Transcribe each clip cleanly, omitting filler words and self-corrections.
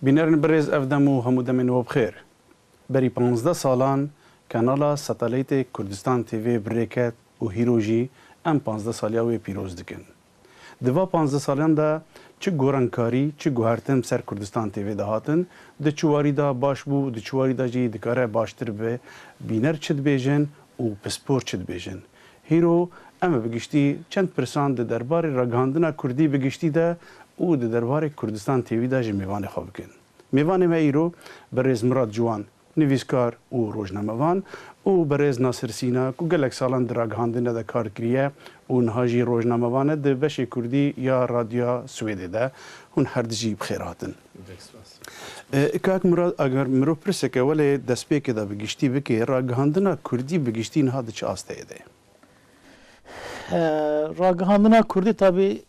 بینرن برز افدم و همو دمین و بخیر. بری 15 سالان کانالا ساتالیت کردستان تیوی بریکت و هیروژی ام 15 سالیا و پیروز دکن. دوا 15 سالان دا چه گورانکاری چه گوهرتن سر کردستان تیوی دهاتن ده چواری دا باش بو ده چواری دا جی دکاره باشتر به بینر چد بیجن و پسپور چد بیجن. هیرو اما بگشتی چند پرسان ده دربار راگهاندنا کردی بگشتی ده او ده دربار کردستان تیوی دا جی میوان خواب کن. میوان ما ایرو برز مراد جوان نویسکار و روزنامه‌وان و برز ناصر سینا که گلک سالان در راگهاندنا ده کار کریه و نهاجی روزنامه‌وان ده بشه کردی یا رادیو سوئدی ده هون هر دجی بخیراتن. اکاک مراد اگر مرو پرسه که ولی دست پی که دا بگشتی بکی راگهاندنا کردی بگشتی نها ده چه آسته ده؟ راگهاندنا کردی تابی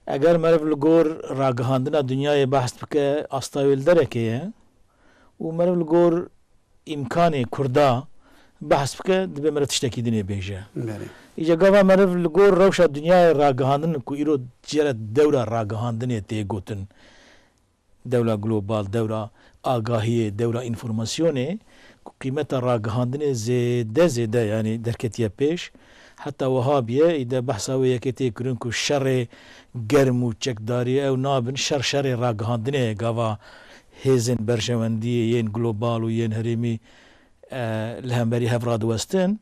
اگر مرف لگور راگهاندنا دنیای بحث بکه آستاویل داره که و مرف لگور امکان کردا بحث بکه دبی مرف تشتکی دنیا بیجه ایجا گاوا مرف لگور روشا دنیای راگهاندن که ایرو جرد دوره راگهاندن تی گوتن دوله گلوبال دوله آگاهی دوله انفورماسیونه که قیمت راگهاندن زیده یعنی درکتیه پیش حتی وهابیه ایده بحثاویه که تی کرن که شر گرم و چکداری او نابن شر راگهاندنه گاوا هیزن برشوندی ین گلوبال و ین هریمی لهمبری هفراد وستن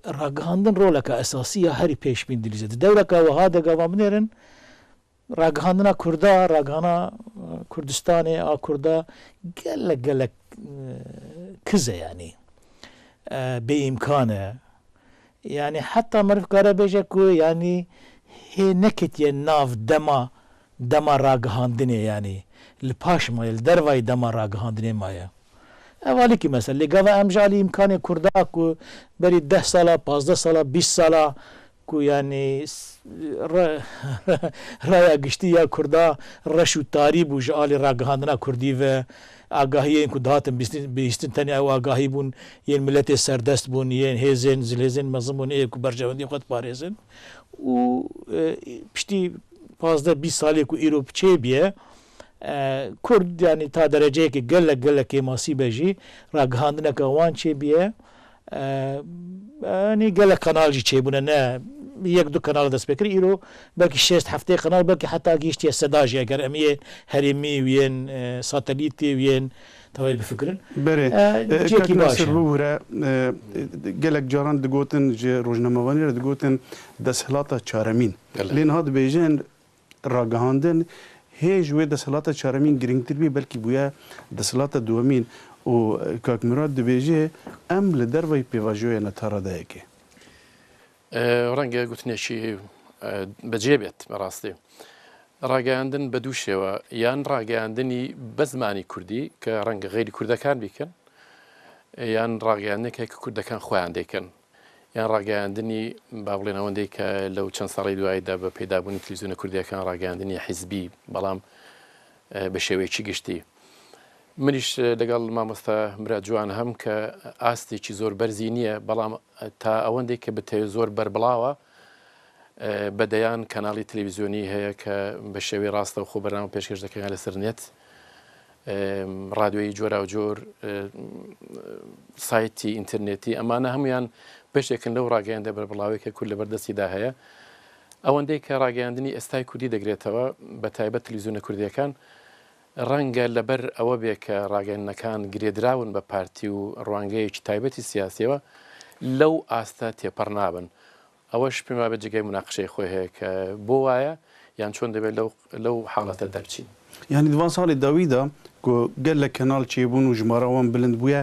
راگهاندن رولک اساسیه هری پیش بین دلیزه دولک وهاده گاوا منیرن راگهاندنا کردا راگهانا کردستانی کردا گلک کزه یعنی به امکانه يعني حتى مرف كاره بيجا كو يعني هي نكت ناف دما راگهاندنه يعني الباش ما الدرواي دما راگهاندنه مايا اوالي كي مثلا اللي قاوا امجالي امكاني كردا كو بري 10 سالا 15 سالا 20 سالا كو يعني رايا قشتي يا كردا رشو تاريب وجالي راگهاندنا كردي و آگاهی این کداتم بیستن تنی او آگاهی بون ین ملت سردست بون ین هزن زلزن مزمون ای کو برجوندی خود پارێزن و پشتی 15-20 سالی کو ایرو چه بیه کرد یعنی تا درجه که گلک ماسی بجی راگهاندنه که وان چه بیه یعنی گلک کانال جی چه بونه نه یک دو کانال دست بکری ایرو بلکه 6 هفته کانال بلکه حتی گیشتی صداجی اگر امیه هریمی وین ساتلیتی وین توی بفکرن بله جیکی باشه بوره گلک جاران دگوتن ج روزنامه‌وانی را دگوتن دستهلاتا چارمین لین هاد بیجن راگهاندن هیچ وی دستهلاتا چارمین گرینگتر بی بلکه بویا دستهلاتا دومین و کاک مراد دبیجه ام لدروی پیواجوی نتارا ده که ڕەنگە گوتنێکی بەجێبێت بەڕاستی ڕاگەیاندن بە دوو شێوە یان ڕاگەیاندنی بە زمانی کوردی کە ڕەنگە غێری کوردەکان بیکەن یان ڕاگەیاندنێکە کە کوردەکان خۆیان دەیکەن یان ڕاگەیاندنی با بڵێن ئەوەندەی کە لەو چەند ساڵی دواییدا بە پەیدابوونی تەلەڤیزیۆنە کوردیەکان ڕاگەیاندنی حیزبی بەڵام بە شێوەیەکی گشتی منیش لەگەڵ مامۆستا مراد جوان هەم کە ئاستێکی زۆر بەرزی نییە بەڵام تا ئەوەندەی کە بتەوێت زۆر بەربڵاوە بەدەیان کەناڵی تەلەڤیزیۆنی هەیە کە بە شێوەی ڕاستە و خۆ بەرنامە پێشکەش دەکەن لەسەر نێت ڕادیۆیی جۆرا و جۆر سایتی ئینتەرنێتی ئەمانە هەمویان بەشێکن لەو ڕاگەیاندە بەربڵاوی کە کورد لەبەردەستیدا هەیە ئەوەندەی کە ڕاگەیاندنی ئێستای کوردی دەگرێتەوە بە تایبەت تەلەڤیزیۆنە کوردیەکان ڕەنگە لەبەر ئەوە بێ کە ڕاگەیاندنەکان گرێدراون بە پارتی و ڕوانگەیەکی تایبەتی سیاسیەوە لەو ئاستە تێپەڕ نابن ئەوەش پێما بە جگەی مناقشەی خۆی هەیە کە بۆ وایە یان چۆن دەبێت لەو حاڵەتە دەرچین یعنی دوان ساڵی داویدا کە گەلک کەناڵ چێبوون و ژمارەوان بلند بووە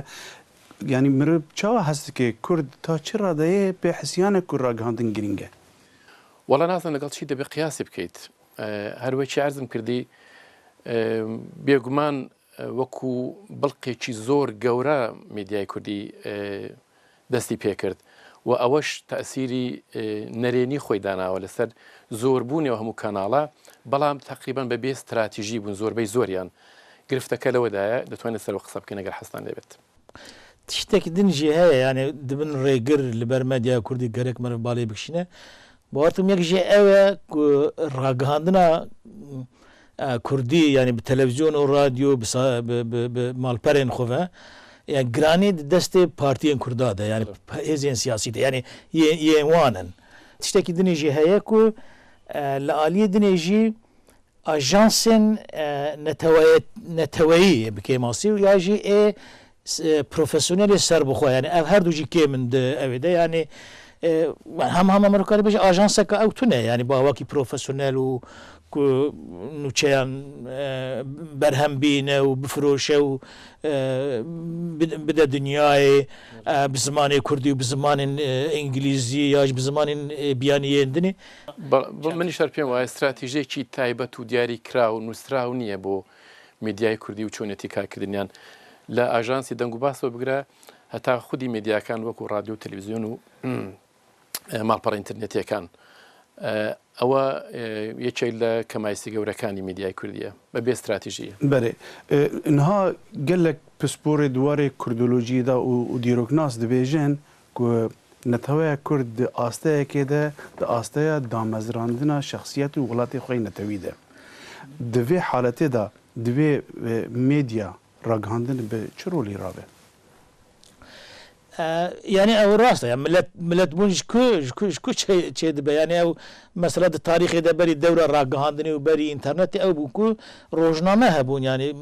یعنی مرۆڤ چاوە هەست کە کورد تا چ ڕادەیە پێ حسیانە کورد ڕاگەهاندن گرنگە وەڵا نازانم لەگەڵ چی دەبێت قیاسی بکەیت هەروەکی عەرزم کردی بێگومان وەکو بڵقێکی زۆر گەورە میدیای کوردی دەستی پێکرد و ئەوەش تەئسیری نەرێنی خۆی داناوە لەسەر زۆربوونیەوە هەموو کاناڵە بەڵام تەقریبان بەبێ استراتیژی بوون زۆربەی زۆریان گرفتەکە لەوەدایە دەتوانێت سەرەوە قسە بکەن ئەگەر حەستان لێبێت تشتێکی دنجی هەیە یعنی دبن ڕێگر لەبەر مەدیا کوردی گەرەک مرە باڵێ بکشینە باوەرتم یەک ژێ ئەوە ڕاگەهاندنە كردي يعني بالتلفزيون والراديو مالبرين خوفا يعني جراني دستي بارتيين كرداده يعني هزين سياسي يعني يوانن تشتكي دنيجي هيكو لآلية دنيجي اجانسن نتوایی بکیماسی و یا جی پروفسیونل سر بخو يعني هر دو جي كي من اويدا يعني هم امريكا بيجي اجانس كا او تونه يعني باواكي بروفيسيونيل و نوچيان برهم بينه وبفروشه و بدا دنياي بزمان كردي وبزمان انجليزي يا بزمان بيانيه دني من شرپیم و استراتژی کی تایبەت و دیاری کرا و نووسراو نییە بۆ میدیای کوردی و چۆنێتی کارکردنیان لە ئاژانسی دەنگ و باسەوە بگرە هەتا خودی میدیاکان وەکو رادیۆ و تەلەڤیزیۆن و ماڵپەڕە ئینترنێتیەکان ئەوە یەکێک لە کەمایسی گەورەکانی میدیای کوردیە بەبێ استراتیژیە بەێ نها gelek pisporê duwarê kurdolojiyê da û dîroknas dibêjin ku netewaya Kurd di asteyekê de di asteya damezrandina şexsiyet û welatê xwe netewî de di vê haletê da divê medya ragihandin bi çi rolê rabe يعني او راسته يعني ملت بون شكو شي دبا يعني او مثلا التاريخ ده بري الدوره راقهاندني وبري انترنت او بوكو روجنامه هبون يعني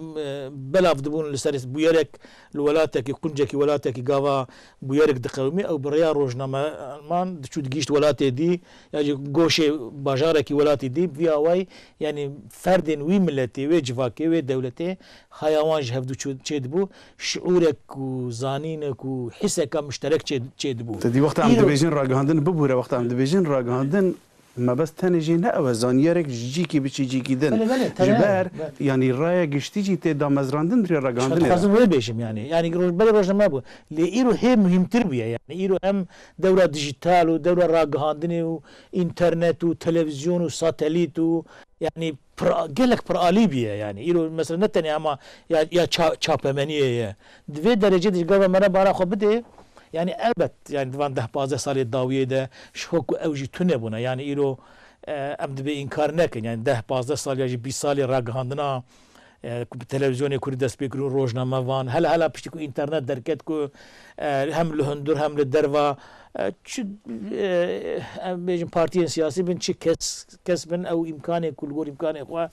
بلاف دبون لسرس بويرك الولاتك كنجك ولاتك قاوا بويرك دقومي او بريا روجنامه مان تشو دقيشت ولاتي دي يعني غوشي باجارك ولاتي دي في واي يعني فردين وي ملتي وي جفاكي وي دولتي حيوان جهفدو شي دبو شعورك وزانينك وحسك مشترك شي دبو تدي وقت عم دبيجن راقهاندن ببوره وقت عم دبيجن راقهاندن ما بس تنجي نأوى زانيارك جيكي بشي جيكي دن جبار يعني رايا قشتيجي تدا مزراندن دري راقهاندن خاصم وين بيشم يعني بلا روجنا ما بو لإيرو هي مهم تربية يعني إيرو هم دورة ديجيتال ودورة راقهاندني وإنترنت وتلفزيون وساتليت يعني قالك براليبيا يعني إيرو مثلا نتني أما يا تشابمانية دوي درجة دي قبل مرة بارا خو بدي يعني البت يعني دوان ده 15 سال داویه ده شوك اوجي تنبونه يعني ایرو ام دبي انكار نکن يعني ده 15 سال یا 20 سال راگهاندنا تلفزیون کوری دست بگیرون روزنامه وان هلا پشتی کو اینترنت درکت کو هم لهندور هم لدروا چه بیشتر پارتی سیاسی بین چه کس بین او امکانی کل گور امکانی خوا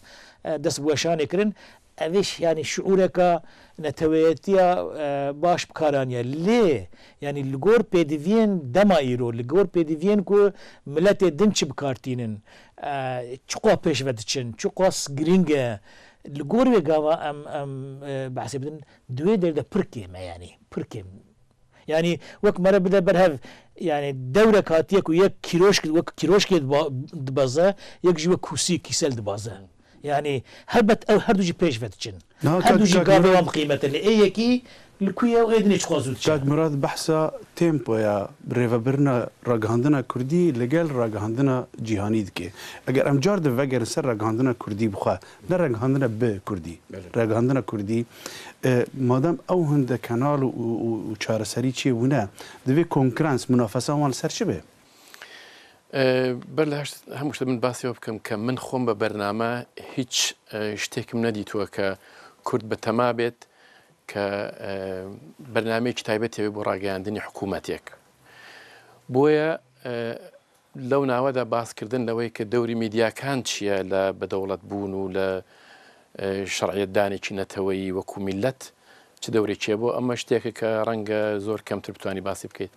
دست بوشانی کرن اوش يعني شعورك نتويتيا باش بكارانيا ليه يعني الجور بيديفين دمايرو الجور بيديفين كو ملت دنش بكارتينن تشقوا بيش فتشن تشقوا سجرينجا الجور بيجاوا ام بحسب دوي ده بركيم يعني بركيم يعني وقت مرة بدا برهف يعني الدورة كاتيك ويك كيروشك دبازا يك جوا كوسي كيسل دبازا يعني هربت او هردو جي بيش فتشن هردو جي قاضي وام قيمة اللي ايكي الكوية وغيدني تخوزو كاد مراد بحثا تيمبو يا بريفا برنا راقهاندنا كردي لقال راقهاندنا جيهاني دكي اگر ام جارد وگر سر راقهاندنا كردي بخوا لا راقهاندنا بكردي راقهاندنا كردي مادام او هند كانال و چارسري چي ونا دوي كونكرانس منافسه وان سر چه به بەرلەهشت هەموو شتە من باسیەوە بکەم کە من خۆم بە بەرنامە هیچ شتێکم نەدیتووە کە کورد بە تەما بێت کە بەرنامەیەکی تایبەتێ بۆ ڕاگەیاندنی حکوومەتێک بۆیە لەو ناوەدا باسکردن لەوەی کە دەوری میدیاکان چییە لە بەدەوڵەت بوون و لە شەڕعیەتدانێکی نەتەوەیی وەکو میلەت چ دەورێکیە بۆ ئەمە شتێکە کە ڕەنگە زۆر کەمتر بتوانی باسی بکەیت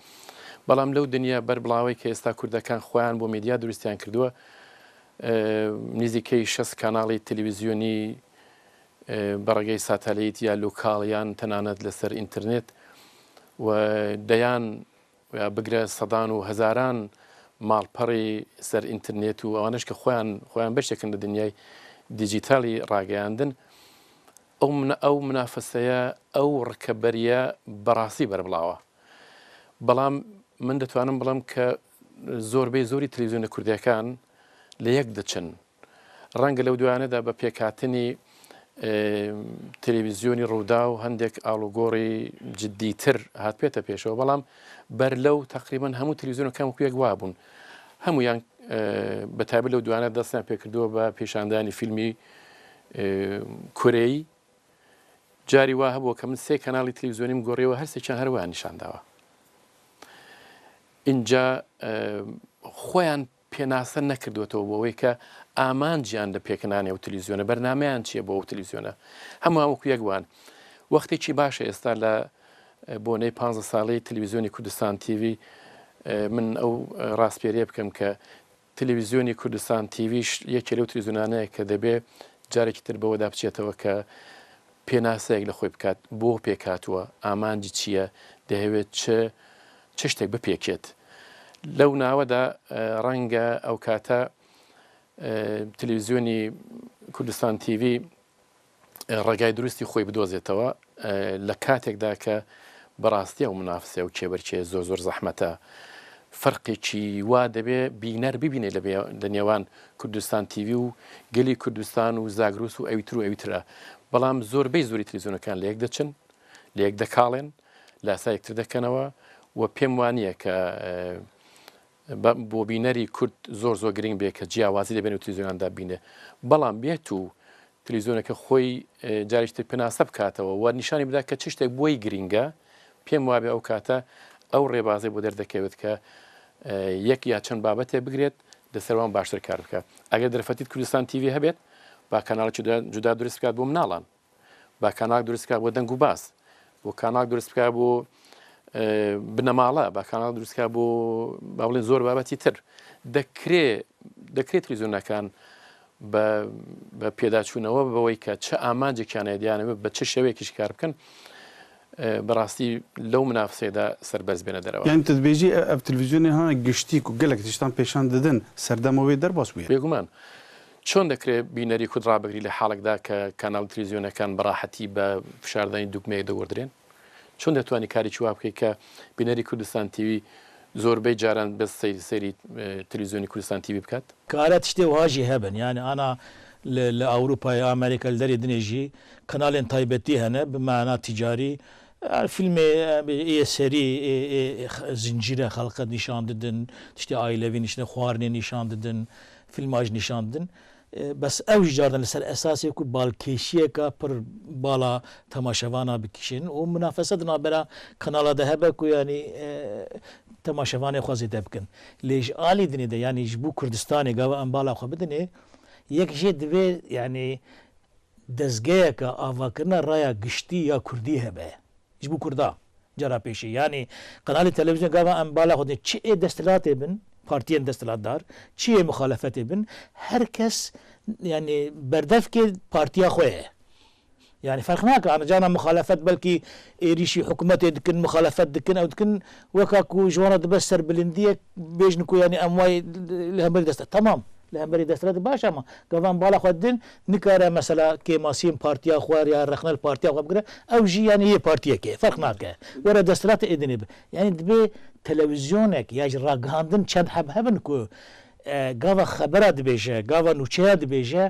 بەڵام لەو دنیا بەربڵاوی کە ئێستا کوردەکان خۆیان بۆ میدیا دروستیان کردووە نزیکەی 6 کاناڵی تەلەڤیزیۆنی بەڕێگەی ساتەلایت یا لۆکاڵیان تەنانەت لەسەر ئینترنێت و دەیان بگرە سەدان و هەزاران ماڵپەڕی سەر ئینترنێت و ئەوانش کە خۆیان بەشێکن لە دنیای دیجیتالی ڕاگەیاندن ئەو منافەسەیە ئەو ڕکەبەریە بەڕاستی بەربڵاوە بەڵام من دەتوانم بڵم کە زۆربەی زۆری تەلەڤیزیۆنە کوردیەکان لە یەک دەچن ڕەنگە لەو دوانەدا بە پێکهاتنی تەلەڤیزیۆنی ڕوودا و هەندێک ئاڵوگۆڕی جددیتر هات پێێتە پێشەوە بەڵام بەر لەو تقریبان هەموو تەلەڤیزیۆنەکان وەکو یەک وابوون هەمویان بەتایبەت لەو دوانە دەستیان پێکردووە بە پێشاندانی فیلمی کورەی جاری وا هەبووە کە من 3 کەناڵی تەلەڤیزیۆنیم گۆڕیەوە هەرسێکیان هەروەیان نیشانداوە. اینجا خۆیان پێناسە نەکردوێتەوە بۆەوەی کە ئامانجیان لە پێکەنانی ئەو تەلەڤیزیۆنە بەرنامەیان چییە بۆ ئەو تەلەڤیزیۆنە هەموو وەکو یەکوان وەختێکی باشە ئێستا لە بۆنەی 15 ساڵەی تەلەڤیزیۆنی کوردستان تیڤ من ئەو ڕاستپێریە بکەم کە تەلەڤیزیۆنی کوردستان تیڤش یەکێ لەو تەلەڤیزیۆنانەیە کە دەبێ جارێکی تر بەوەدا بچێتەوە کە پێناسەیەک لە خۆی بکات بۆ پێکاتوە ئامانجی چییە دەهەوێت چه شتێک بپێکێت لەو ناوەدا ڕەنگە ئەو کاتە تەلەڤیزیۆنی کوردستان تیڤ ڕێگای دروستی خۆی بدۆزێتەوە لە کاتێکدا کە بەڕاستی ئەو منافسێ و کێبەرچێ زۆر زەحمەتە فەرقێکی وا دەبێ بینەر ببینێ لە نێوان کوردستان تیڤ و گەلی کوردستان و زاگرۆس و ئەویتر و ئەویترە بەڵام زۆربەی زۆری تەلەڤیزیۆنەکان لە یەک دەچن لە یەک دەکاڵێن لاسا یەکتر دەکەنەوە و پێم وانییە کە بۆ بینەری کورد زۆر گرنگ بێ کە جیاوازی دەبێن و تەلەڤیزیۆناندا بینێ بەڵام بێت و تەلەڤیزیۆنەکە خۆی جاریشتر پێناسە بکاتەوە و نیشانی بدا کە چ شتێک بۆی گرینگە پێم وابێ ئەو کاتە ئەو ڕێبازی بۆ دەردەکەوێت کە یەک یا چەند بابەتێ بگرێت دەسەروان باشتر کار بکە ئەگەر دەرفەتیت کوردستان تیڤ هەبێت با کاناڵێکی جودا دروست بکات بۆ مناڵان با کاناڵ دروست بکات بۆ دەنگ و باس بۆ کاناڵ دروست بکات بۆ بنەماڵە با کاناڵ دروست بکات بۆ با بڵێن زۆر بابەتی تر دەکرێت تەلەڤیزیۆنەکان بە پێداچوونەوە بەوەی کە چه ئامانجێکیانە دیانەوێت بە چه شێوەیەکیش کار بکەن بەڕاستی لەو منافسێدا سەربەرز بێنە دەرەوە یان تدبێژی ئەو تەلەڤیزیۆنی ها گشتیک و گەلێک تشتان پێشان دەدەن سەردەمەوەی دەرباس بووە بێگومان چۆن دەکرێت بینەری کورد ڕابگری لە حاڵێکدا کە کاناڵ تەلەڤیزیۆنەکان بەڕاحەتی بە فشاردانی دوگمەیە دەوەردرێن چۆن دەتوانانی کارێکی وا بکەیت کە بینەری کوردستان تیڤ زۆربەی جاران بەس سەیری تەلەڤیزیۆنی کوردستان تیڤ بکات کارە تشتێ واژی هەبن یانی ئانا لە ئەوروپای ئەمریکا لە دەری دنێژی کەناڵێن تایبەتی هەنە بمانە تیجاری فیلمێ سەری زنجیرە خەڵقە نیشان ددن تشتی ئایلەوی نیشتە خواردنێ نیشان ددن فیلماژ نیشان دن بەس ئەوش جاردن لەسەر ئەساسێک و باڵکێشیەکە پڕ باڵا تەماشەوانە بکیشن و منافەسە دنابەرە کەناڵە دەهەبە و ینی تەماشەوانێ خوازی دەبکەن لێژ ئالی دنێ دە یانیش بوو کوردستانی گاوە ئەم باڵا خۆ بدنێ یەک ژێ دەبێ ینی دەستگەیەکە ئاواکردنە ڕایە گشتی یا کوردی هەبێ هیچ بوو کووردا جارا پێشی ینی قەناڵی تەلەڤیزیۆن گاوە ئەم باڵا خۆ چ دەستلاتێ بن پارتیان دەستلاتدار چیە مخالەفەتێ بن هەر کەس ینی بەردەفکێ پارتیا خۆیە يعني فرق ناکە ئەجانە مخالەفەت بەلکی ئێریشی حکوومەتێ دکن مخالەفەت دکن ئەو دکن وەکاکو ژوانە دەبەت سەر بلندیەک بێژن و ینی ئەموای لە هەمبەری دەستە تەمام لە هەمبەری دەسترێت باش ئەمە گەڤان باڵا خۆدن نکارە مەسەلا کێماسیم پارتیا خوار یا ڕخنەل پارتیا خۆ بگرە ئەو ژی ینی یە پارتیەکێ فرق ناکە وەرە دەستراتە ئێدنێ ینی دەبێ تەلەڤیزیۆنێک یاژ ڕاگەهاندن چەند هەبن کو گاوە خەبەرە دەبێژە گاوە نوچەیە دەبێژە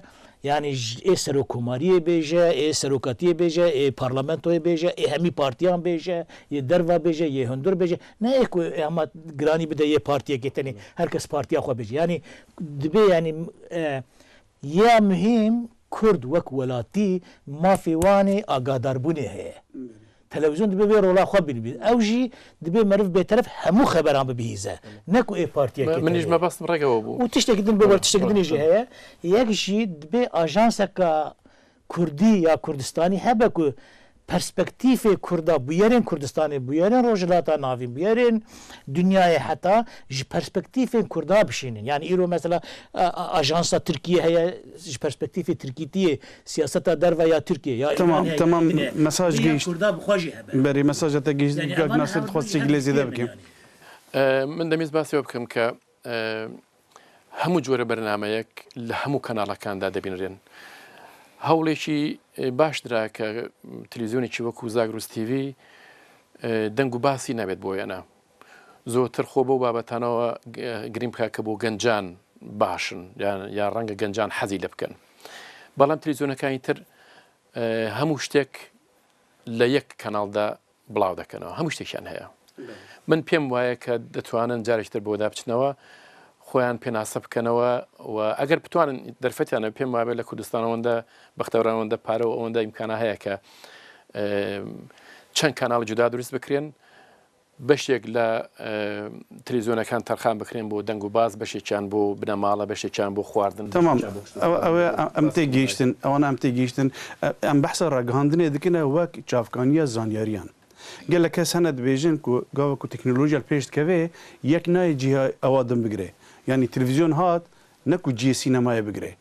یعنی ئێ سەرۆکۆماریە بێژە ئێ سەرۆکاتیە بێژە ئێ پارلەمنتۆی بێژە ئێ هەمی پارتیان بێژە یە دەروا بێژە یە هەندور بێژە نەیەک ئەمە گرانی بدە یە پارتیەکێتنی هەرکەس پارتیا خۆ بێژ ینی دبێ ینی یا مهم کورد وەک وەلاتی مافێوانی ئاگاداربوونێ هەیە تەلەڤیزیۆن دەبێ بێ ڕۆڵا خۆ ببێت ئەو ژی دەبێ مەرف بێتەرەف هەموو خەبەران ببیزە نەکو ئێ پارتیەکە منیش مەبەستم ڕێگەوە بوو و تشتێکدن بۆ تشتێکدنیژی هەیە یەکشی دبێ ئاژانسەکە کوردی یا کوردستانی هەبە و پەرسپەکتیفێ کووردا بویێرێن کوردستانی بویێرێن ڕۆژهەڵاتە ناوین بویێرێن دنیای حتا ji پەرسپەکتیفên کووردا بشینن yani îro mesela ajansa Tirkiye heye ji perspektîfê Tirkîtiyê siyaseta derve ya Tirkiye ya tamam mesaj geyişt Kurda bixwajî hebe berî mesaja te geyişt nasir dixwast gilêzî de bikim من دەمەوێت باسیەوە بکەم کە هەموو جۆرە بەرنمەیەک لە هەموو کەناڵەکاندا دەبینرێن هەوڵێکی باشدرا کە تەلەڤیزیۆنێکی وەکو زاگرۆس تیڤ دەنگ و باسی نابێت بۆ یانە زۆرتر خۆ بەو بابەتانەوە گریم بکە کە بۆ گەنجان باشن یا ڕەنگە گەنجان حەزی لە بکەن بەڵام تەلەڤیزیۆنەکانی تر هەموو شتێک لە یەک کەناڵدا بڵاو دەکەنەوە هەموو شتێکیان هەیە من پێم وایە کە دەتوانن جارێکتر بۆدا بچنەوە خۆیان پێناسە بکەنەوە و ئەگەر بتوانن دەرفەتیانە پێم وابێ لە کوردستانەوەدا بەختەوراوەندە پارە و ئەوەندە ئیمکانە هەیە کە چەند کاناڵ جودا دروست بکرێن بەشێک لە تلڤیزیۆنەکان تەرخان بکرێن بۆ دەنگ و باز بەشێکیان بۆ بنەماڵە بەشێکیان بۆ خواردن تمام ئەم تێگەیشتن ئەوانە ئەم تێگەیشتن ئەم بەحسە ڕاگەهاندنێ دکنە وەک چاوکانیە زانیاریان گەلە کەس هەنە دەبێژن و گاوەکو تەکنۆلۆژیال پێشتکەوێ یەک نایە جیها ئەوادم بگرێ ینی تلڤیزیۆن هات نەکو جێ سینەمایە بگرێ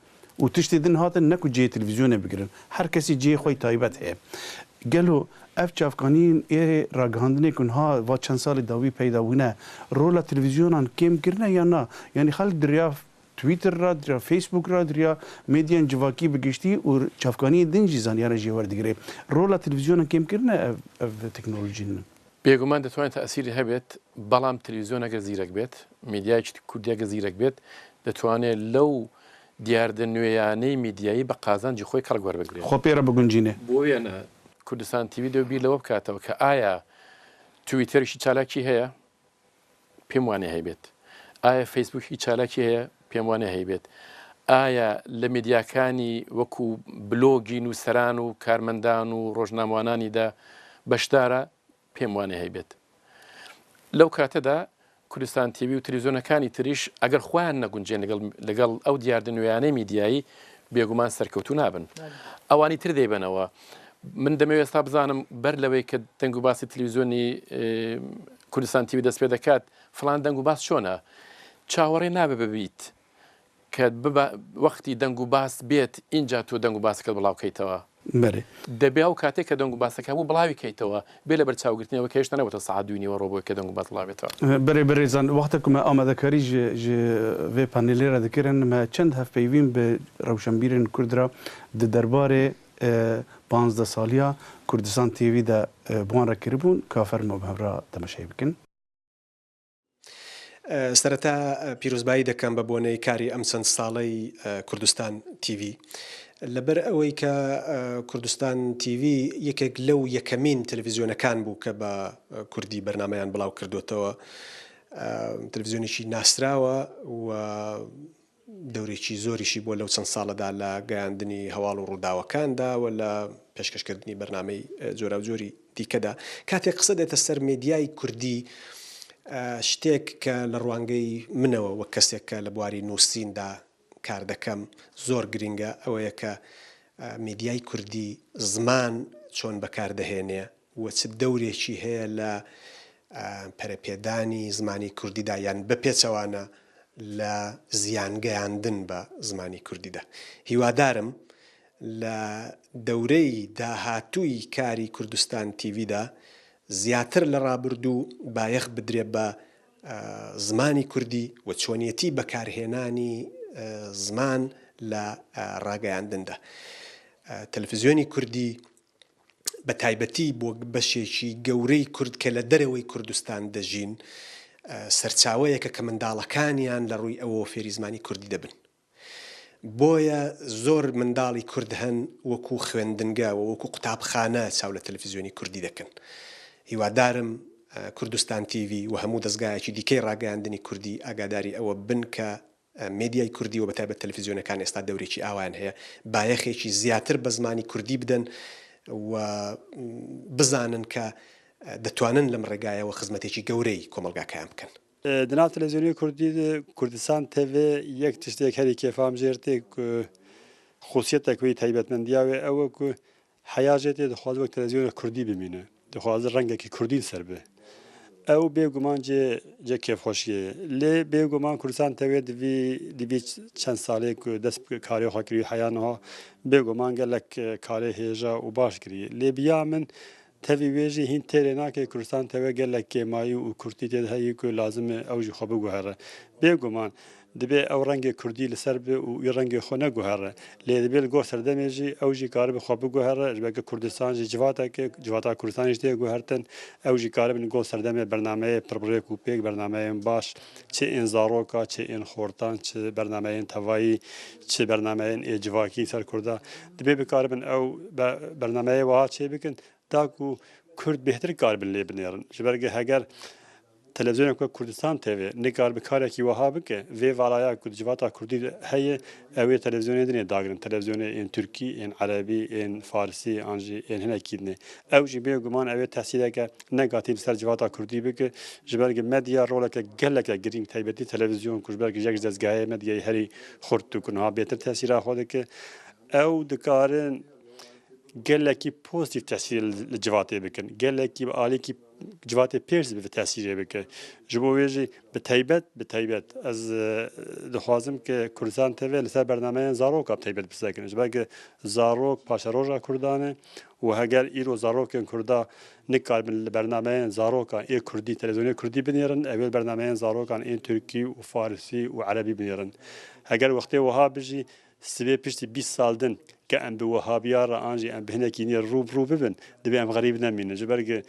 و تشتێ دن هاتن نەکو جێ تلڤیزیۆنە بگرن هەر کەسی جێ خۆی تایبەت هەیە گەلو ئەف چاوکانین ئێرێ ڕاگەهاندنێکون ها وا چەند ساڵی داوی پەیدابوونە ڕۆلە تلڤیزیۆنان کێمکردنە یان نا ینی خەڵک دریا تویتر را دریا فیسبوک را دریا مێدیان جیواکی بگشتی و چاوکانی دنجی زانیارە ژێ وەردەگرێ ڕۆلە تلڤیزیۆنە کێمکردنە ئەف تەکنۆلۆژین بێگومان دەتوانێت تەئسیری هەبێت بەڵام تلڤیزیۆنەگە زیرەک بێت میدیایکی کوردیەگە زیرەک بێت دەتوانێت لەو دیاردە نوێیانەی میدیایی بە قازانجی خۆی کەڵک وەربگرێت خۆ پێرە بگونجینێ بۆ وێنە کوردستان تیوی دەبیر لەوە بکاتەوە کە ئایا تویتەریشی چالاکی هەیە پێم وانێ هەیبێت ئایا فەیسبووکی چالاکی هەیە پێم وانێ هەیبێت ئایا لە میدیاکانی وەکو بلۆگی نووسەران و کارمەندان و ڕۆژنامەوانانیدا بەشدارە پێم وانێ هەیبێت لەو کاتەدا کوردستان تیوی و تلڤیزیۆنەکانی تریش ئەگەر خۆیان نەگونجێن لەگەڵ ئەو دیاردە نوێیانەی میدیایی بێگومان سەرکەوتو نابن ئەوانی تر دەیبنەوە من دەمەوێت ئێستا بزانم بەر لەوەی کە دەنگ و باسی تلڤیزیۆنی کوردستان تیوی دەست پێ دەکات فلان دەنگ و باس چۆنە چاوەڕێ نابێ ببیت کە وەختی دەنگ و باس بێت اینجا تۆ دەنگ و باسەکەت بڵاوکەیتەوە دەبێ ئەو کاتێک کە دەنگ و باسەکە بوو بڵاوی کەیتەوە بێ لە بەرچاوگرتنەوە کە هێشتا نەوەتە سەعات دوینەوە ڕۆ بۆی کە دەنگ و باس بڵاوێتەوە بەرێ بەرێزان وەختێکمە ئامادەکاری vê panelêra dikirin me çend hevpeyvîn bi rewşenbîrên Kurd ra di derbarê 15 saliya Kurdistan TV de buwan re kiribûn kafer mebhevra temaşeyê bikin. سەرەتا پیرۆزبایی دەکەم بە بۆنەی کاری ئەم چەند ساڵەی کوردستان TV لەبەر ئەوەی کە کوردستان TV یەکێک لەو یەکەمین تەلڤیزیۆنەکان بوو کە بە کوردی بەرنامەیان بڵاو کردوتەوە تەلڤیزیۆنێکی ناسراوە و دەورێکی زۆریشی بۆ لەو چەند ساڵەدا لە گەیاندنی هەواڵ و ڕووداوەکاندا و لە پێشکەشکردنی بەرنامەی جۆرا و جۆری دیکەدا کاتێک قسە دێتە سەر مێدیای کوردی شتێک کە لە ڕوانگەی منەوە وەک کەسێک کە لە بواری نووسیندا کار دەکەم زۆر گرنگە ئەوەیە کە مێدیای کوردی زمان چۆن بەکاردەهێنێ و چ دەورێکی هەیە لە پەرەپێدانی زمانی کوردیدا یان بەپێچەوانە لە زیانگەیاندن بە زمانی کوردیدا هیوادارم لە دەورەی داهاتووی کاری کوردستان تیڤیدا زیاتر لە ڕابردوو بایەخ بدرێ بە زمانی کوردی و چۆنیەتی بەکارهێنانی زمان لە ڕاگەیاندندا تەلڤیزیۆنی کوردی بە تایبەتی بۆ بەشێکی گەورەی کورد کە لە دەرەوەی کوردستان دەژین سەرچاوەیەکە کە منداڵەکانیان لە ڕووی ئەوە فێری زمانی کوردی دەبن بۆیە زۆر منداڵی کورد هەن وەکو خوێندنگە و وەکو قوتابخانە چاو لە تەلڤیزیۆنی کوردی دەکەن هیوادارم کوردستان تیڤی و هەموو دەستگایەکی دیکەی ڕاگەیاندنی کوردی ئاگاداری ئەوە بن کە مێدیای کوردی و بەتایبەت تەلڤیزیۆنەکان ئێستا دەورێکی ئاوان هەیە بایەخێکی زیاتر بە زمانی کوردی بدەن و بزانن کە دەتوانن لەم ڕێگایەوە خزمەتێکی گەورەی کۆمەلگاکەیان بکەن دناو تەلەڤیزیۆنی کوردی کوردستان TV یەک تشتێک هەری کێفام ژێرتێک خوسیەتێکوی تایبەتمەندیاوێ ئەوە کو حەیاژێتێ دەخواز وەک تەلەڤیزیۆنە کوردی ببینە دەخوازە ڕەنگێکی کوردین سەر بێ ئەو بێگومان جێ کێفخۆشیە لێ بێگومان کوردستان TV دیوی چەند ساڵێک دەست کاری خواکردی حەیانەوە بێگومان گەلک کارێ هێژە و باش کردی لێ بیا من تەوی وێژی هین تێرێ ناکەی کوردستان TV گەلک کێمایی و کورتی تێت هەیە و لازمە ئەوژی خۆ بگوهێڕە بێگومان دەبێ ئەو ڕەنگی کوردی لەسەر بێ و ڕەنگی خۆ نەگوهێڕە لێ دەبێت گۆ سەردەمێژی ئەوژی کار بخۆ بگوهێڕە ژبەکە کوردستانژی جواتە کوردستانیش تێ گوهرتن ئەوژی کار بن گۆ سەردەمێ بەرنامەیە پڕبرێک و پێک بەرنامەیەن باش چێ ئێن زارۆکە چێ ئێن خۆرتان چ بەرنامەیەن تەوایی چ بەرنامەیەن ئێجیواکی سەر کووردا دەبێ بکار بن ئەو بەرنامەیە وها چێ بکەن تاکو کورد بهتر کار بن لێ بنێرن ژبەرگە هەگەر تلفزيون كردستان تي في نقال بكارك وهابك في فرايا كرد جواتا كردي هي اوي تلفزيون دني داغرن تلفزيون ان تركي ان عربي ان فارسي انجي ان هنا كيدني او جي بي غمان اوي تاثيرك نيجاتيف سر جواتا كردي بك جبرك ميديا رولك قالك جرين تايبتي تلفزيون كجبرك جاك دزغاي ميديا هري خرطو كنها بيتر تاثير خودك او دكارن قالك بوزيتيف تاثير الجواتي بكن قالك عليك جواتي بيرز بتاثير بك جبويجي بتايبت از دخوازم که کردستان تي في لسر برنامه زاروک بتايبت بساكن جبرك زاروک پاشا روجا کردانه و هگر ایرو زاروک کردا نقال بالبرنامه زاروك اي كردي تلفزيون كردي بنيرن اول برنامه زاروك ان تركي وفارسي وعربي بنيرن هگر وقتی وها بجي سبب پشتی 20 سال دن که ام به وهابیا را آنجی ام به نکینی رو ببین دبی ام غریب نمینه جبرگ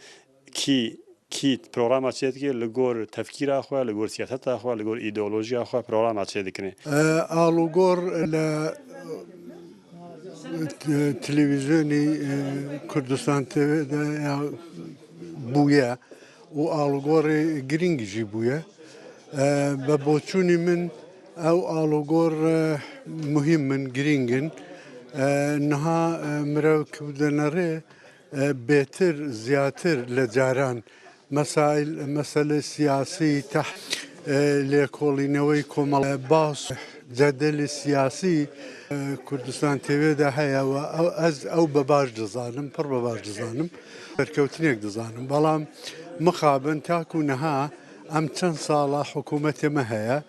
کی پروگرام چیت که لگور تفکیر آخوا لگور سیاست آخوا لگور ایدئولوژی آخوا پروگرام چیت کنه آلوگور ل تلویزیونی کردستان تي في بویا و آلوگور گرینگی بویا ببوچونی من او آلوگور مهم من گرینگن نها مراكب دنره بيتر زياتر لجاران مسائل سياسي تحت لكولينوي كومال باس جدل سياسي كردستان تي في ده هيا او بباج دزانم پر بباج دزانم بركوتنيك دزانم بلام مخابن تاكو نها ام چند سالا حكومة ما هيا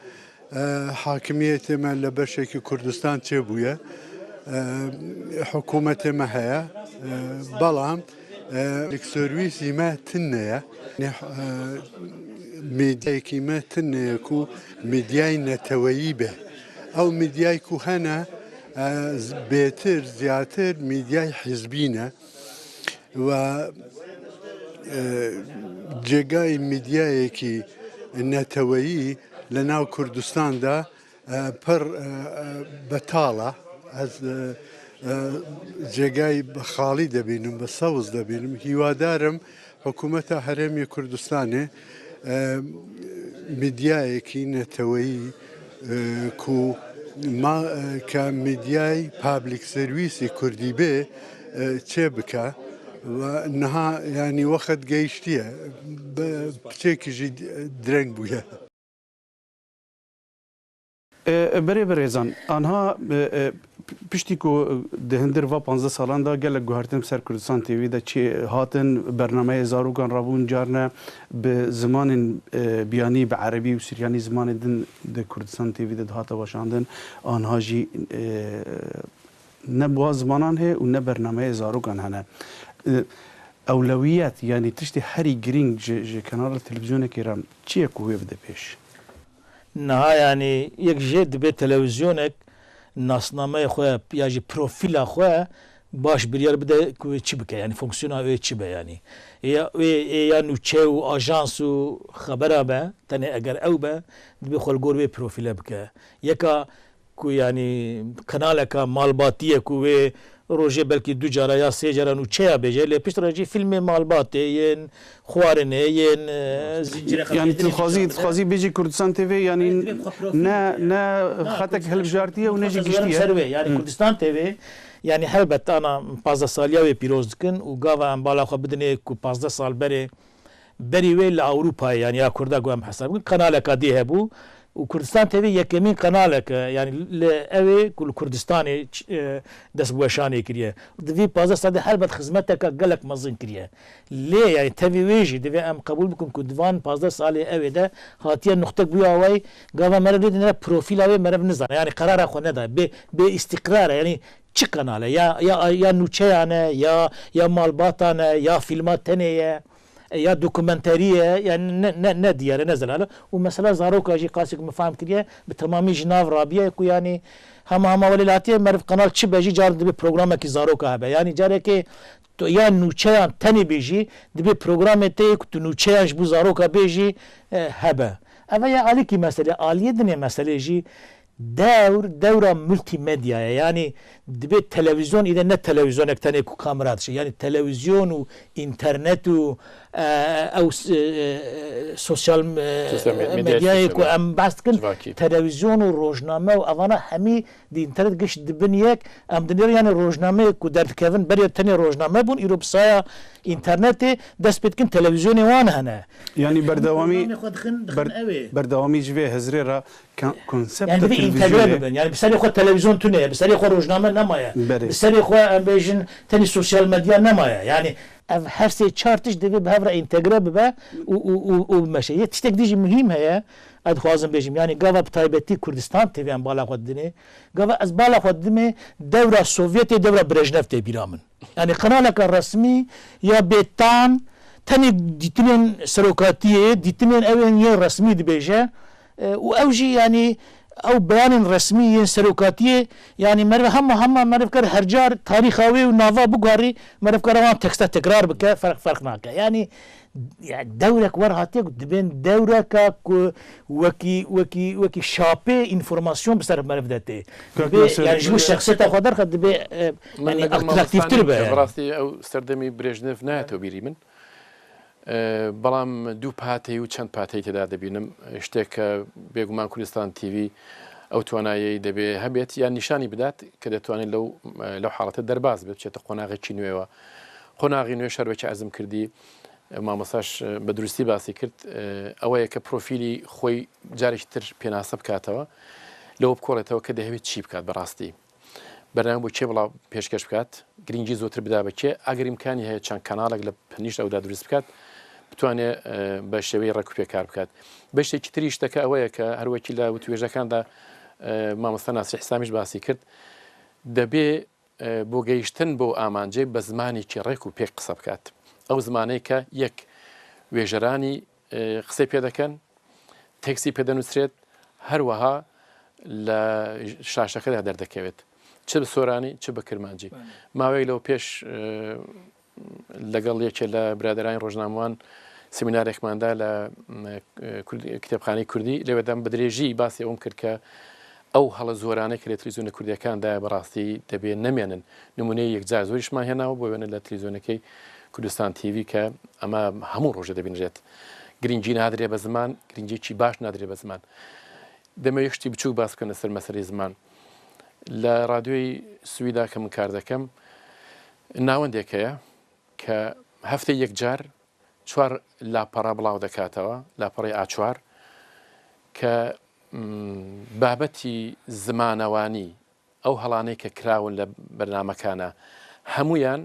حاكمية ما لبشك كردستان تبويا حكومة ما هي بلام السيرفيسي ما تنيا ميدياكي ما تنيا كو ميدياي نتويبه او ميدياي كو هنا بيتر زياتر ميدياي حزبينا و جاي ميدياكي نتويي لناو كردستان دا پر بطالة از جگای خالی دبینم بسوز دبینم هیوادارم حکومت هرمی کردستان مدیای کی نتویی کو ما كميدياي بابليك سيرفيسي كردي به تشبكه وانها يعني وقت جيشتيه بشكل جد درنگ بويا برێزان ئەها پشتی کو دهندر و 15 سالان دا gelek guhertin ser Kurdistan TV de çi hatin bernameyê zarokan rabûn carne bi zimanên biyanî bi Erebî û Siryanî zimanê din de Kurdistan TV de hate weşandin anha jî ne buha zimanan heye û ne bernameyê zarokan hene ewlewiyet yanî tiştê herî girîng ji kenara televizyonekê re çi ye ku wê bide pêş نها يعني يك جد بتلفزيونك ناسنامه خو يا جي بروفيل خو باش بريار بده كو تشبكه يعني فونكسيونال او تشبه يعني يا نوتشو اجانس خبره به تاني اگر او به دبي خل غور بي بروفيل بك يكا كو يعني قنالك مالباتيه كو روجي بلكي دو جارا يا سي جارا نوتشيا بيجي لي بيشترجي فيلم مالباتي ين خوارنه ين يعني تخازي بيجي كردستان تي في يعني نا خاتك هلبجارتيه ونجي قشتيه يعني كردستان تي في يعني حلبت انا 15 ساليه بيروز كن وقاوا ام بالا خو بدني كو 15 سال بري ويل اوروبا يعني يا كردا قام حساب قنالك دي هبو وكردستان تي في يكمين قنالك يعني اوي كل كردستاني دس بوشاني كريه دفي بازا صد حلبت خدمتك قالك مزين كريه ليه يعني تي ويجي دفي ام قبول بكم كدفان بازا صالي اوي ده هاتيه نقطه بيا واي قاوا مرد ان بروفيل اوي مرد نظام يعني قرار اخو ندا باستقرار يعني چه قناله يا نوچيانه يا مالباتانه يا فيلمات تانية يا دوكومنتاريه يعني نديار نزل على ومثلا زاروك اجي قاسك مفاهم كده بتمامي جناف رابيه كو يعني هما وليلاتي مرف قناه تشبجي جار دبي برنامج كي زاروك هبه يعني جارك يا نوچيان تاني بيجي دبي برنامج تي كو نوچياش بو زاروك بيجي هبه اما يا عليكي مساله عاليه دنيا مساله جي دورة ملتي ميديا يعني دبي تلفزيون اذا نت تلفزيون اكتني كو كاميرات يعني تلفزيون وانترنت او سوسيال ميديا كو ام باستكن تلفزيون وروجنامه وانا همي دي انترنت قش دبنيك ام دنير يعني روجنامه كو درت كيفن بري تاني روجنامه بون يروب سايا انترنت دس بتكن تلفزيوني وانا هنا يعني بردوامي جوي هزريرا كونسبت يعني انتجريبل يعني بسالي خو تلفزيون توني بسالي خو روجنامه نمايا بسالي خو امبيجن تاني سوسيال ميديا نمايا يعني هر سي تشارتش دبي بهفرا انتجريبل با وماشي تشتك ديجي مهم هي اد خوازم بيجم يعني قاوا بتايبتي كردستان تي ام بالا خدني قاوا از بالا خدمه دوره سوفيتي دوره بريجنيف تي بيرامن يعني قناتك الرسمي يا بيتان تاني ديتنين سروكاتيه ديتنين اوين يا رسمي دبيجه واوجي يعني او بيان رسمي سروكاتيه يعني هم مرفكر هرجار تاريخاوي ونافا بوغاري مرفكر وان تكست تكرار بك فرق معك يعني دورك ورهاتك دبين دورك وكي شابي انفورماسيون بصرف مرفدتي يعني جو شخصيته خضر خد بي يعني اكتيف تربه براسي او سردمي بريجنيف ناتو بيري من بەڵام دوو پاتەی و چەند پاتەی تێدا دەبینم شتێک کە بێگومان کوردستان تیڤ ئەو توانایی دەبێ هەبێت یان نیشانی بدات کە دەتوانێت لەو حاڵەتە دەرباز بێت بچێتە قۆناغێکی نوێەوە قۆناغی نوێ شەربێکی ئەزم کردی مامۆستاش بە دروستی باسی کرد ئەوەیە کە پرۆفیلی خۆی جارێکی تر پێناسە بکاتەوە لەوە بکۆڵێتەوە کە دەهەوێت چی بکات بەڕاستی بەرنامە بۆ چێ بڵاو پێشکەش بکات گرنگی زۆتر بدا بچێ ئەگەر ئیمکانی هەیە چەند کەناڵێک لە پنیشت ئەودا دروست بکات بتوانێت بە شێوەی ڕێکوپێ کار بکات بەشتێکی تری شتەکە ئەوەیە کە هەروەکی لە وتوێژەکاندا مامۆستا ناسری حسامیش باسی کرد دەبێ بۆ گەیشتن بۆ ئامانجێ بە زمانێکی ڕێک و پێک قسە بکات ئەو زمانەی کە یەک وێژەرانی قسەی پێ دەکەن تێکسی پێدەنووسرێت هەروەها لە شاشەکەدا دەردەکەوێت چ بە سۆرانی چ بە کرمانجی ماوەی لەو پێش لەگەڵ یەکێ لە برادرانی ڕۆژنامەوان سمینارێکماندا لە کتێبخانەی کوردی لەوێدام بە درێژی باسی ئەوم کرد کە ئەو هەڵە زۆرانەی کە لە تەلەڤیزیۆنە کوردیەکاندا بەڕاستی دەبێت نەمێنن نمونەی یەکجار زۆریشمان هێناوە بۆ وێنە لە تەلەڤیزیۆنەکەی کوردستان تیڤ کە ئەمە هەموو ڕۆژە دەبینرێت گرنگی نادرێ بە زمان گرنگێکی باش نادرێ بە زمان دەمەوێت شتی بچوو باس بکەن لەسەر مەسەلەی زمان لە ڕادیۆی سویدا کە من کار دەکەم ناوەندێک هەیە کە هەفتەی یەکجار چوار لاپەڕە بڵاو دەکاتەوە لاپەڕی ئاچوار کە بابەتی زمانەوانی ئەو هەڵانەی کە کراون لە بەرنامەکانە هەمویان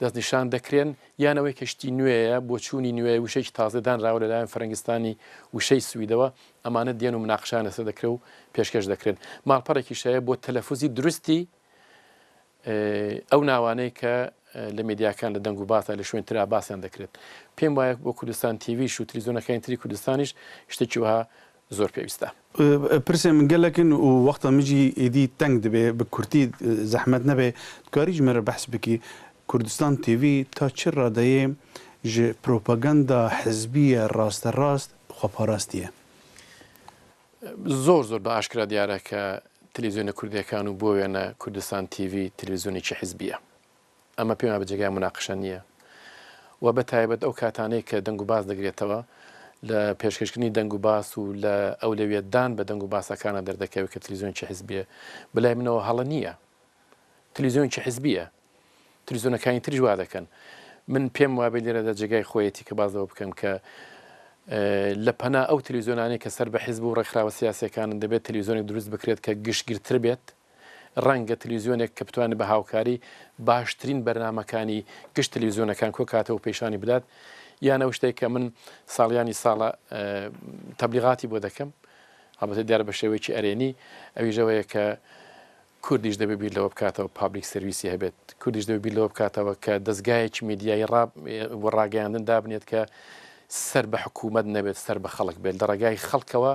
دەستنیشان دەکرێن یانەوەی کەشتی نوێیە بۆ چوونی نوێ وشەیەکی تازەدان ڕاوە لەلایەن فەرەنگستانی وشەی سویدەوە ئەمانە دێن و مناقشان لەسەر دەکرێت و پێشکەش دەکرێن ماڵپەڕێکیش هەیە بۆ تەلەفوزی دروستی ئەو ناوانەی کە لە میدیاکان لە دەنگ و باسە لە شوێن ترا باسییان دەکرێت پێم وایە بۆ کوردستان تیڤیش و تەلەڤیزیۆنەکانی تری کوردستانیش شتێکی وها زۆر پێویستە پرسێ من گەلەکن و وەختە مژی ئیدی تەنگ دەبێ بە کورتی زەحمەت نەبێ کاری ژمێرە بەحس بکی کوردستان تیڤ تا چ ڕادەیە ji پرۆپەگەندا حزبیە ڕاستە ڕاست خۆپاراستیە زۆر بە ئاشکرا دیارە کە تەلەڤیزیۆنە کوردیەکان و بۆ وێنە کوردستان تیڤ تەلەڤیزیۆنێکی حزبیە ئەمە پێم بەجێگای مناقشە نییە و بە تایبەت ئەو کاتانەی کە دەنگ و باس دەگرێتەوە لە پێشکەشکردنی دەنگ و باس و لە ئەولەویەتدان بە دەنگ و باسەکانە دەردەکەوێت کە تەلەڤیزیۆنێکی حزبیە بەلای منەوە هەڵە نییە تەلەڤیزیۆنێکی حزبیە تەلەڤیزیۆنەکانی تریش وا دەکەن من پێم وابێ لێرەدا جێگای خۆیەتی کە بازەوە بکەم کە لە پەنا ئەو تەلەڤیزیۆنانەی کە سەر بە حیزب و ڕێکخراوە سیاسیەکانن دەبێت تەلەڤیزیۆنێک دروست بکرێت کە گشتگیرتر بێت ڕەنگە تەلەڤیزیۆنێک کە بتوانێت بە هاوکاری باشترین بەرنامەکانی گشت تەلەڤیزیۆنەکان کۆکاتەوە پێشانی بدات یانە شتێک کە من ساڵیانی ساڵە تەبلیغاتی بۆ دەکەم هەڵبەتە دیارە بە شێوەیەکی ئەرێنی ئەویژەوەیە کە کوردیش دەبێت بیر لەوە بکاتەوە پابلیک سرویسی هەبێت کوردیش دەبێت بیر لەوە بکاتەوە کە دەستگایەکی میدیایی ڕاگەیاندن دابنێت کە سەر بە حکوومەت نەبێت سەر بە خەڵک بێت لە ڕێگای خەڵکەوە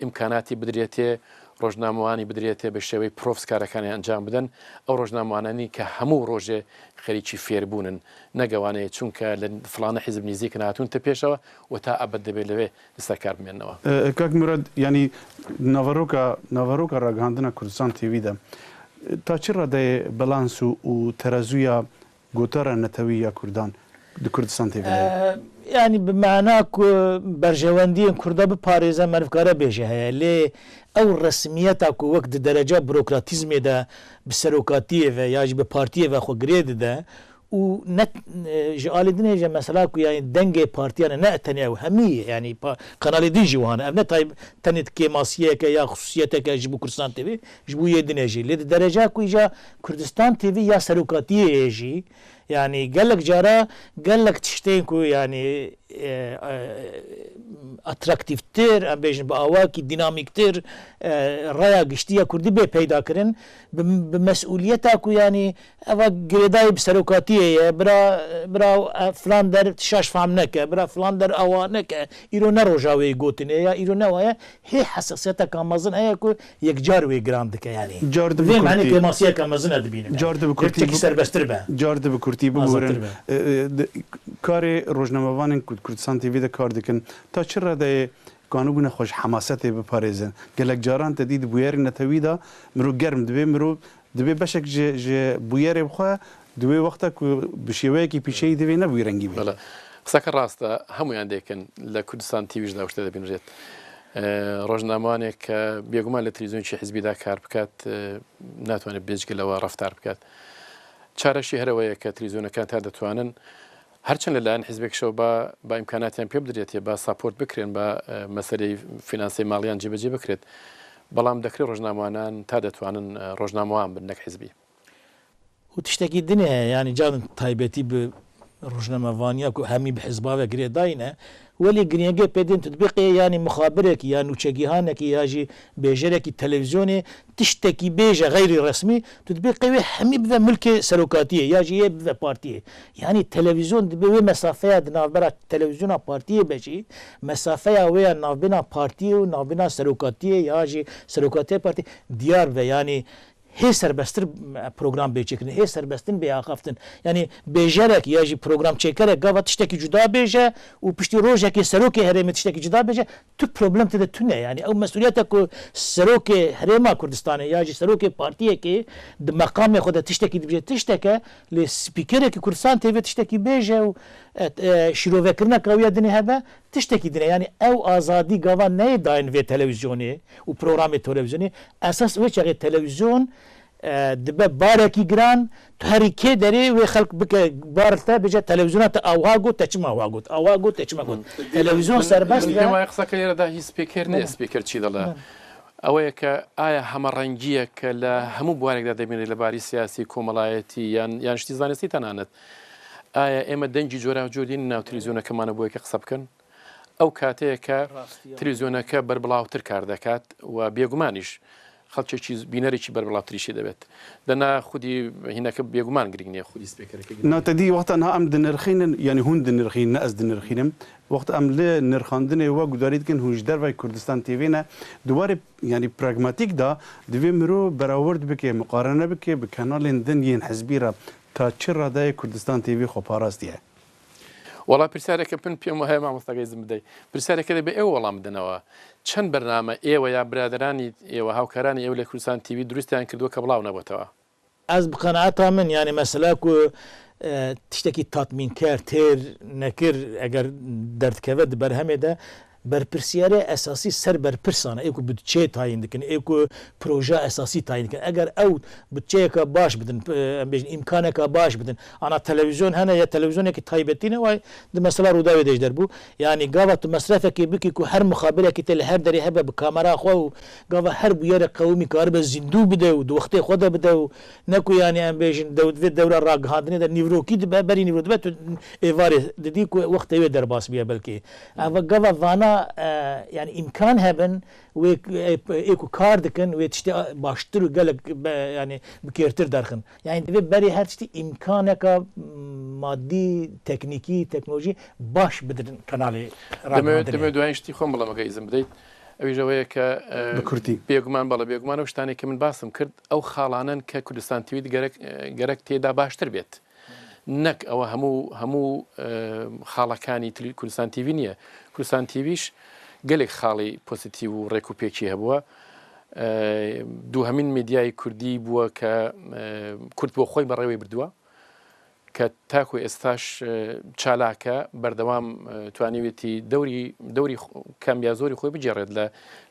ئیمکاناتی بدرێتێ ڕۆژنامەوانی بدرێتێ بە شێوەی پرۆفسکارەکانی ئەنجام بدەن ئەو ڕۆژنامەوانانی کە هەموو ڕۆژێ خەریکی فێربوونن نەگەوانەیە چونکە لە فلانە حیزب نزیکن هاتوونتە پێشەوە و تا ئەبەت دەبێت لەوێ لەسەر کار بمێنەوە کاک مراد ینی ناڤەڕۆکە ڕاگەاندنە کوردستان تیڤیدا تا چی ڕادەیە بەلانس و تەرەزوویە گۆتارە نەتەوی یا کوردان کوردستان تیڤ يعني بمعنى برجواندين كردا بباريزا مرفكارا بيجها لي او الرسميات اكو وقت درجه بيروقراطيزم ده بالسروكاتيه ياج ببارتيه و خو جريد ده و نت جال دنيا مثلا كو يعني دنجي بارتي انا نتنيا وهميه يعني قناه دي جوانا ابنا طيب تنت كيماسيه كيا خصوصيتك جبو كردستان تي في جبو يدنا جي لدرجه كو جا كردستان تي في يا سروكاتيه يجي يعني قال لك جارا قال لك تشتينكو يعني اتراكتيف تر ام بيجن باواكي ديناميك تر رايا قشتيه كردي بي بيدا كرن بمسؤوليتك يعني افا جريداي بسروكاتيه برا فلان در تشاش فهمنك برا فلان در اوانك ايرو نروجاوي غوتني يا ايرو نوايا هي حساسيتك كامازن هيكو يك جاروي جراندك يعني جارد في معنى بكرتي كيماسيه كامازن ادبين جارد بكرتي سربستر جارد بكرتي بورن كاري روجنامه‌وان كردستان تي في ده کار دکن تا چرا ده قانون خوش حماسته بپاريزن گلک جاران تدید بویر نتویدا مرو گرم دبي بشك ج بویر بخوا دوی وقتا کو بشیوه کی پیشی دوی نه بویرنگی بی بله قسەکە ڕاستە هەمویان دێکن لە کوردستان تیویش دا شتە دەبینرێت ڕۆژنامەوانێک کە بێگومان لە تەلەڤیزیۆنی حیزبیدا کار بکات ناتوانێت بێجگلەوە ڕەفتار بکات چارەشی هەرەوەیە کە تەلەڤیزیۆنەکان تا دەتوانن هەرچەند لەلایەن حیزبێکشەوە با ئیمکاناتیان پێ بدرێت با ساپۆرت بکرێن بە مەسەلەی فینانسی ماڵیان جێبەجێ بکرێت بەڵام دەکرێت ڕۆژنامەوانان تا دەتوانن ڕۆژنامەوان بن نەک حیزبی و تشتكي الدنيا يعني جان تايبتي بروجنامه كو همي بحزبها جريداينه ولي جرينجي بيدين تطبيقي يعني مخابرك يا نوتشجيهانك ياجي بيجرك التلفزيوني تشتكي بيجا غير رسمي تطبيقي همي بذا ملك سلوكاتيه ياجي بذا بارتيه يعني التلفزيون بوي مسافه نافبرا التلفزيون بارتيه بيجي مسافه ويا نافبنا بارتيه ونافبنا سلوكاتيه ياجي سلوكاتيه بارتي ديار يعني هي سربستر بروجرام بيچكن هي سربستن بياخفتن يعني بيجرك ياجي بروجرام تشكرك قاعد تشتكي جدا بيجا وبشتي روجك سروكي هرم تشتكي جدا بيجا تو بروبلم تدتنا يعني او مسؤوليتك سروكي هرم كردستان ياجي سروكي بارتيه كي مقام خد تشتكي بيجا تشتكى لسبيكرك كردستان تي تشتكي بيجا شروع فكرنا كويا دنيا هذا تشتكي دنيا يعني او ازادي قاعد نه داين في تلفزيوني وبروجرام تلفزيوني اساس وش التلفزيون دبه باركي جران تحركي دري وخلق بك بارتا بجا تلفزيونات اواغو تچما اواغو تچما تلفزيون سربست ما يقصك ده هي سبيكر نه سبيكر چي دلا اويك ايا همرنجيك لا همو بوارك ده بين لباري سياسي كوملايتي يعني شتي زانستي تنانت ايا اما دنجي جورا جودين ناو تلفزيون كمان بويك قصبكن او كاتيك تلفزيونك بربلاوتر كار دكات وبيغمانيش خەڵکێکی بینەرێکی بەربڵاوتریشی دەبێت دەنا خودی هینەکە بێگومان گرنگ نییە خودی سپێکەرەکە ناتەدی وەختان ئەم دنرخینن یعنی هون دنرخین نە ئەس دنرخینم وەخت ئەم لێ نرخاندنێ وە گوداری دکن هوش دەرڤای کوردستان تیڤێنە دووارێ یعنی پراگماتیکدا دوێ مرۆ بەراورد بکێ مقارنە بکێ بە کەناڵێن دن یەن حەزبیرە تا چ ڕادایە کوردستان تیڤی خۆپاراستیە وڵا پرسیارێکە پن پێم هەیە مامۆستاگەی زم بدەیت پرسیارێکە دەبێ ئێوە وەڵام بدەنەوە چەند بەرنامە ئێوە یا برادرانی ئێوە هاوکارانی ئێوە لە کوردستان تیوی دروستیان کردووە کە بڵاو نەبووتەوە از بقناعتا من يعني مثلا كو تشتكي تطمين كار تير نكر اگر درد كبد برهمه ده برپرسیاره اساسی سر برپرسانه ایکو بودجه تعیین دکن ایکو پروژه اساسی تعیین دکن اگر او بودجه کا باش بدن امکانه کا باش بدن انا تلویزیون هنا یا تلویزیون کی تایبتینه وای ده مثلا روداوی دیش دربو يعني قاوت مصرفه کی بکی کو هر مخابره کی تل هر دری هبه بکامرا خو قاوه هر بير قومي كارب زندو بده و وقت خود بده نکو يعني ام بيجن دوله راگ هادنه در نیوروکی بری نیورو بت ایواری ددی کو وقت وی درباس بیا بلکی اوا قاوه وانا يعني امكان هبن ويكو كاردكن ويتشتي باشتر قالك يعني بكيرتر دارخن يعني بري هاتشتي امكانك مادي تكنيكي تكنولوجي باش بدرن كنالي دمو دوين شتي خو ملا مغيزم بديت اوي جويك بكرتي بيغمان بلا بيغمان وشتاني كمن باسم كرد او خالانن ككردستان تيوي غرك تيدا باشتر بيت نك او همو خاڵەکانی کوردستان تیوی نییە کوردستان تیویش گەلێک خاڵی پۆزیتیڤ و ڕێکوپێکی هەبووە دووهەمین میدیای کوردی بووە کە کورد بۆ خۆی بەڕێوەی بردووە کە تاکو ئێستاش چالاکە بەردەوام توانیوێتی دەوری کامبیا زۆری خۆی بجێڕێت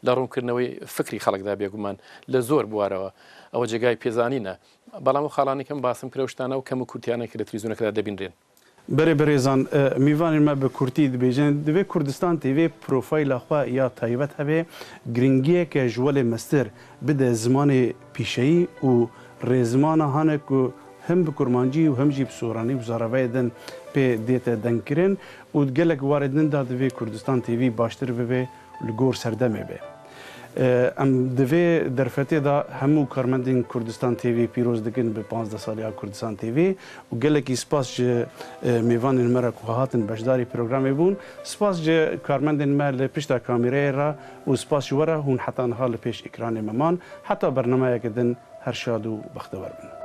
لە ڕوونکردنەوەی فکری خەڵکدا بێگومان لە زۆر بوارەوە ئەوە جێگای پێزانینە بەڵام و خاڵانێکم باسم کرێشتانە و کەم و کورتیانێکی لە تلویزیۆنەکەدا دەبینرێن برێ بەڕێزان میوانی me bi Kurtî dibêjin divê Kurdistan TV profîla xwe ya taybet hebe giringiyeke ji welê mestir bide zimanê pîşeyî û rêzimana hane ku hem bi kurmancî û hem jî bi soranî û zaraveyê din pê dête dengkirin û gelek warê din da divê Kurdistan TV baştir bibe li gor serdemê be. Em divê derfetê da hemû karmendên Kurdistan TV pîroz dikin bi 15 saliya Kurdistan TV û gelekî spas ji mêvanên me re ku hatin beşdarî programê bûn, spas ji karmendên me li pişta kamerayê re û spas ji we re hûn heta niha li pêş ekranê me man heta bernameyekê din her şad û bextewer bin.